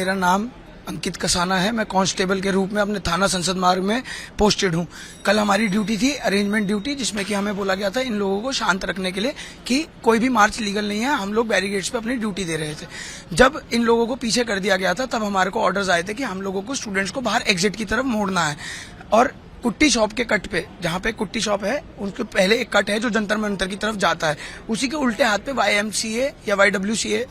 मेरा नाम अंकित कसाना है। मैं कांस्टेबल के रूप में अपने थाना संसद मार्ग में पोस्टेड हूँ। कल हमारी ड्यूटी थी अरेंजमेंट ड्यूटी, जिसमें कि हमें बोला गया था इन लोगों को शांत रखने के लिए कि कोई भी मार्च लीगल नहीं है। हम लोग बैरिकेड्स पे अपनी ड्यूटी दे रहे थे। जब इन लोगों को पीछे कर दिया गया था तब हमारे को ऑर्डर्स आए थे कि हम लोगों को स्टूडेंट्स को बाहर एग्जिट की तरफ मोड़ना है। और कुट्टी शॉप के कट पे, जहाँ पे कुट्टी शॉप है, उनके पहले एक कट है जो जंतर मंतर की तरफ जाता है, उसी के उल्टे हाथ पे YMCA या YWCA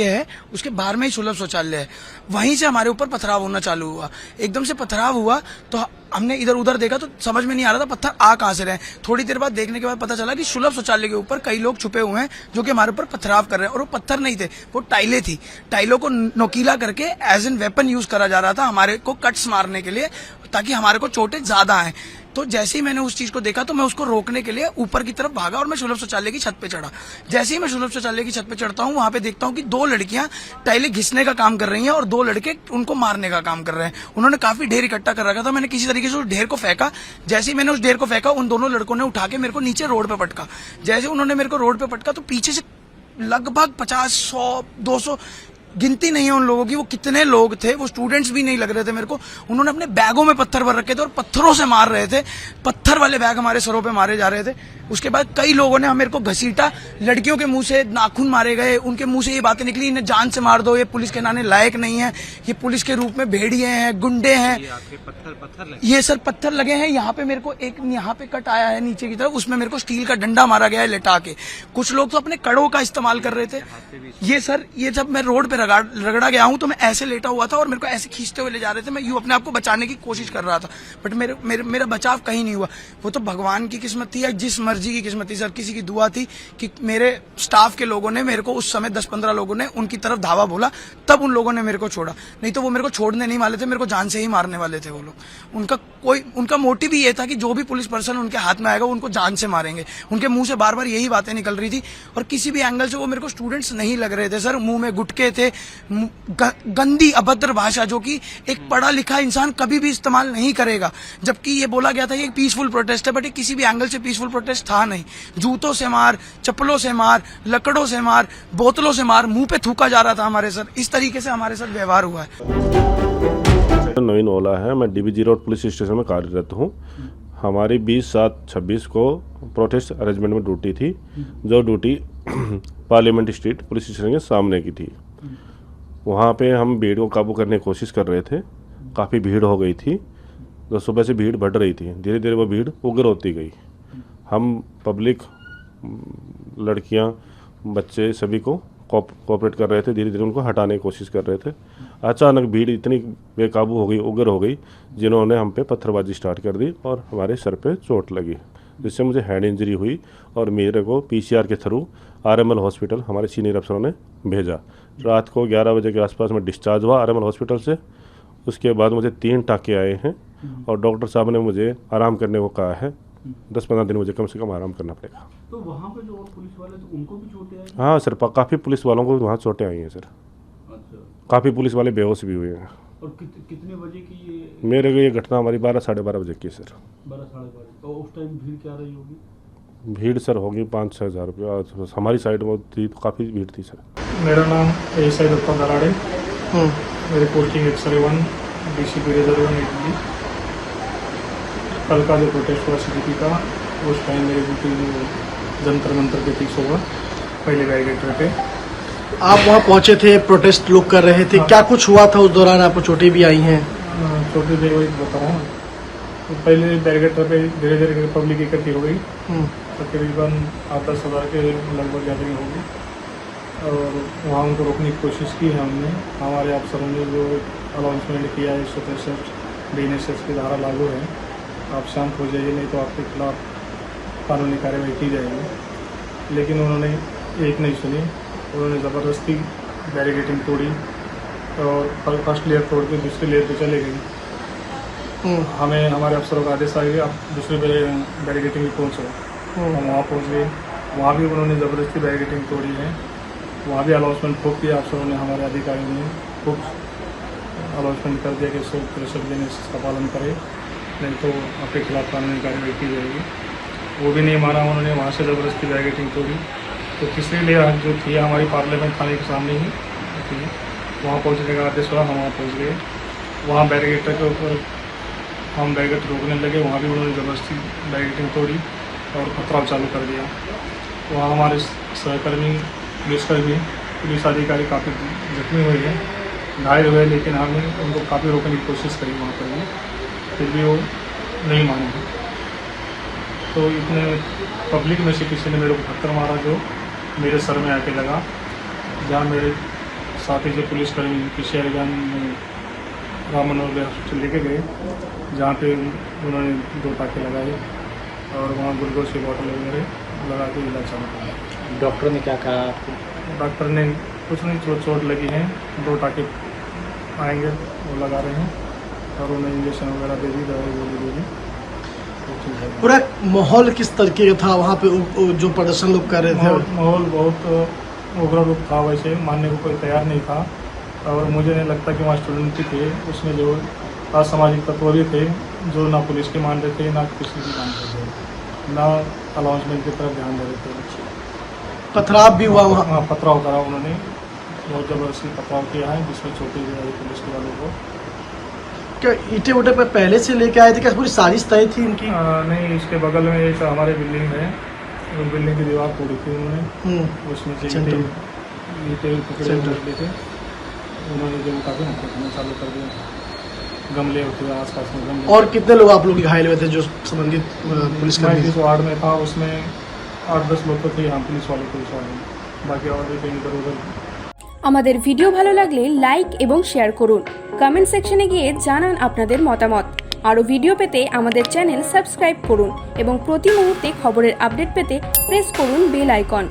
है, उसके बाहर में ही सुलभ शौचालय है। वहीं से हमारे ऊपर पथराव होना चालू हुआ। एकदम से पथराव हुआ तो हमने इधर उधर देखा तो समझ में नहीं आ रहा था पत्थर आ कहाँ से रहे। थोड़ी देर बाद देखने के बाद पता चला कि सुलभ शौचालय के ऊपर कई लोग छुपे हुए हैं जो कि हमारे ऊपर पथराव कर रहे हैं। और वो पत्थर नहीं थे, वो टाइलें थी। टाइलों को नोकीला करके एज एन वेपन यूज करा जा रहा था हमारे को कट्स मारने के लिए, ताकि हमारे को चोटें ज्यादा आए। तो जैसे ही मैंने उस चीज को देखा तो मैं उसको रोकने के लिए ऊपर की तरफ भागा और मैं सुलभ शौचालय की छत पे चढ़ा। जैसे ही मैं सुलभ शौचालय की छत पे चढ़ता हूँ, वहां पे देखता हूँ कि 2 लड़कियां टाइलें घिसने का काम कर रही हैं और 2 लड़के उनको मारने का काम कर रहे हैं। उन्होंने काफी ढेर इकट्ठा कर रखा था। मैंने किसी तरीके से उस ढेर को फेंका। जैसे ही मैंने उस ढेर को फेंका, उन दोनों लड़कों ने उठा के मेरे को नीचे रोड पे पटका। जैसे उन्होंने मेरे को रोड पे पटका तो पीछे से लगभग 50, 100, 200, गिनती नहीं है उन लोगों की, वो कितने लोग थे, वो स्टूडेंट्स भी नहीं लग रहे थे मेरे को। उन्होंने अपने बैगों में पत्थर भर रखे थे और पत्थरों से मार रहे थे। पत्थर वाले बैग हमारे सरों पे मारे जा रहे थे। उसके बाद कई लोगों ने मेरे को घसीटा। लड़कियों के मुंह से नाखून मारे गए, उनके मुंह से ये बातें निकली, इन्हें जान से मार दो, ये पुलिस के नाने लायक नहीं है, ये पुलिस के रूप में भेड़िए हैं, गुंडे हैं। ये सर पत्थर लगे हैं। यहाँ पे मेरे को एक यहाँ पे कट आया है नीचे की तरफ, उसमें मेरे को स्टील का डंडा मारा गया है लेटा के। कुछ लोग तो अपने कड़ों का इस्तेमाल कर रहे थे। ये सर, ये जब मैं रोड पे रगड़ा गया हूँ तो मैं ऐसे लेटा हुआ था और मेरे को ऐसे खींचते हुए ले जा रहे थे। मैं यूं अपने आप को बचाने की कोशिश कर रहा था, बट मेरा बचाव कहीं नहीं हुआ। वो तो भगवान की किस्मत थी या जिस मर्जी की किस्मत थी सर। किसी की दुआ थी कि मेरे स्टाफ के लोगों ने मेरे को उस समय 10-15 लोगों ने उनकी तरफ धावा बोला, तब उन लोगों ने मेरे को छोड़ा। नहीं तो वो मेरे को छोड़ने नहीं वाले थे, मेरे को जान से ही मारने वाले थे वो लोग। उनका मोटिव ही ये था कि जो भी पुलिस पर्सन उनके हाथ में आएगा उनको जान से मारेंगे। उनके मुंह से बार बार यही बातें निकल रही थी और किसी भी एंगल से वो मेरे को स्टूडेंट्स नहीं लग रहे थे सर। मुंह में गुटके थे, गंदी अभद्र भाषा जो कि एक पढ़ा लिखा इंसान कभी भी इस्तेमाल नहीं करेगा। जबकि ये बोला गया था ये पीसफुल प्रोटेस्ट है, बट ये किसी भी एंगल से पीसफुल प्रोटेस्ट था नहीं। जूतों से मार, चप्पलों से मार, लकड़ों से मार, बोतलों से मार, मुंह पे थूका जा रहा था हमारे सर। इस तरीके से हमारे साथ व्यवहार हुआ है। नवीन ओला है, मैं DBG रोड पुलिस स्टेशन में कार्यरत हूँ। हमारी 20/7/26 को प्रोटेस्ट अरेंजमेंट में ड्यूटी थी, जो duty parliament street police station के सामने की थी। वहाँ पे हम भीड़ को काबू करने की कोशिश कर रहे थे। काफ़ी भीड़ हो गई थी, तो सुबह से भीड़ बढ़ रही थी। धीरे धीरे वो भीड़ उग्र होती गई। हम पब्लिक, लड़कियाँ, बच्चे सभी को कोऑपरेट कर रहे थे। धीरे धीरे उनको हटाने की कोशिश कर रहे थे। अचानक भीड़ इतनी बेकाबू हो गई, उग्र हो गई, जिन्होंने हम पे पत्थरबाजी स्टार्ट कर दी और हमारे सर पे चोट लगी, जिससे मुझे हेड इंजरी हुई और मेरे को PCR के थ्रू RML हॉस्पिटल हमारे सीनियर अफसरों ने भेजा। रात को 11 बजे के आसपास में डिस्चार्ज हुआ RML हॉस्पिटल से। उसके बाद मुझे 3 टाँके आए हैं और डॉक्टर साहब ने मुझे आराम करने को कहा है। 10-15 दिन मुझे कम से कम आराम करना पड़ेगा। तो वहाँ पे जो पुलिस वाले थे उनको भी चोटें आई? हाँ सर, काफ़ी पुलिस वालों को वहाँ चोटें आई हैं सर। अच्छा। काफ़ी पुलिस वाले बेहोश भी हुए हैं। और कितने बजे की ये? मेरे को ये घटना हमारी 12-12:30 बजे की सर। 12-12:30। तो उस टाइम भीड़ क्या रही होगी? भीड़ सर होगी 5-6 हज़ार रुपया। हमारी साइड में थी तो काफ़ी भीड़ थी सर। मेरा नाम ASI दत्ता दराड़े, मेरी posting X-ray 1 DCP reserve Delhi. कल का जो प्रोटेस्ट हुआ CDP का, उस टाइम मेरी ड्यूटी जंतर मंतर के 30 होगा पहले बैरिकेड पे। आप वहाँ पहुँचे थे, प्रोटेस्ट लोग कर रहे थे। हाँ। क्या कुछ हुआ था उस दौरान? आपको चोटें भी आई हैं? चोटें भी वही बता रहा हूँ। तो पहले बैरिकेड पे धीरे धीरे पब्लिक इकट्ठी हो गई, तकरीबन 8-10 हज़ार के लगभग गैदरिंग होगी और वहाँ उनको रोकने की कोशिश की है हमने। हमारे अफसरों ने जो अनाउंसमेंट किया है 163 BNSS की धारा लागू है, आप शांत हो जाइए नहीं तो आपके खिलाफ कानूनी कार्रवाई की जाएगी। लेकिन उन्होंने एक नहीं सुनी, उन्होंने ज़बरदस्ती बैरिकेडिंग तोड़ी और फर्स्ट लेयर तोड़ के दूसरी लेयर पे चले गई। हमें हमारे अफसरों का आदेश आ गया आप दूसरे बैरिकेडिंग में पहुँचो। हम वहाँ पहुँच गए, वहाँ भी उन्होंने ज़बरदस्ती बैरिकेडिंग तोड़ी है। वहाँ भी अनाउंसमेंट खूब किया अफसरों ने, हमारे अधिकारियों ने खूब अनाउंसमेंट कर दिया कि 163 BNSS का पालन करें, नहीं तो आपके खिलाफ कानूनी कार्रवाई की जाएगी। वो भी नहीं माना उन्होंने, वहाँ से ज़बरदस्ती बैरिकेडिंग तोड़ी। तो तीसरी लेयर जो थी हमारी पार्लियामेंट थाने के सामने ही थी, वहाँ पहुँचने का आदेश हुआ, हम वहाँ पहुँच गए। वहाँ बैरिकेड के ऊपर हम बैरिकेड रोकने लगे, वहाँ भी उन्होंने ज़बरदस्ती बैरिकेडिंग तोड़ी और पथराव चालू कर दिया। वहाँ हमारे सहकर्मी पुलिसकर्मी पुलिस अधिकारी काफ़ी जख्मी हुए हैं, घायल हुए, लेकिन हमने उनको काफ़ी रोकने की कोशिश करी वहाँ पर भी, फिर भी वो नहीं माने। तो इतने पब्लिक में से किसी ने मेरे को पत्थर मारा जो मेरे सर में आके लगा, जहाँ मेरे साथी जो पुलिसकर्मी किशोरगंज में राम मनोहर हॉस्पिटल लेके गए, जहाँ पे उन्होंने 2 टाँके लगाए और वहाँ ग्लूकोज की बोतल वगैरह लगा के इलाज चालू किया। डॉक्टर ने क्या कहा आपको? डॉक्टर ने कुछ नहीं, चोट लगी है, 2 टाँके आएंगे वो लगा रहे हैं और उन्हें इंजेक्शन वगैरह दे दी, दवाई गोली दे दी, तो ठीक है। पूरा माहौल किस तरीके का था वहाँ पे जो प्रदर्शन लोग कर रहे थे? माहौल बहुत उग्र रूप था, वैसे मानने को कोई तैयार नहीं था और मुझे नहीं लगता कि वहाँ स्टूडेंट भी थे, उसमें जो असामाजिक तत्व भी थे जो ना पुलिस के मान रहे थे ना किसी की मान रहे थे, ना अनाउंसमेंट की तरफ ध्यान दे रहे थे। पथराव भी हुआ वहाँ? हाँ, पथराव करा उन्होंने, बहुत ज़बरदस्ती पथराव किया है जिसमें चोटें भी आई पुलिस के वालों को। क्या ईटे उटे पे पहले से लेके आए थे, क्या पूरी साजिश तय थी इनकी? नहीं, इसके बगल में एक हमारे बिल्डिंग है, उस बिल्डिंग की दीवार तोड़ी थी उन्होंने, उसमें से ईटे टुकड़े निकले थे, उन्होंने जो काफ़ी नुकसान करना चालू कर दिया, गमले होते हैं आसपास में गमले। और कितने लोग आप लोग घायल हुए थे जो संबंधित पुलिस मैं जिस वार्ड में था उसमें 8-10 लोग तो थे यहाँ पुलिस वाले, बाकी और भी कहीं इधर उधर। আমাদের ভিডিও ভালো লাগলে লাইক এবং শেয়ার করুন, কমেন্ট সেকশনে গিয়ে জানান আপনাদের মতামত। আরও ভিডিও পেতে আমাদের চ্যানেল সাবস্ক্রাইব করুন এবং প্রতি মুহূর্তে খবরের আপডেট পেতে প্রেস করুন বেল আইকন।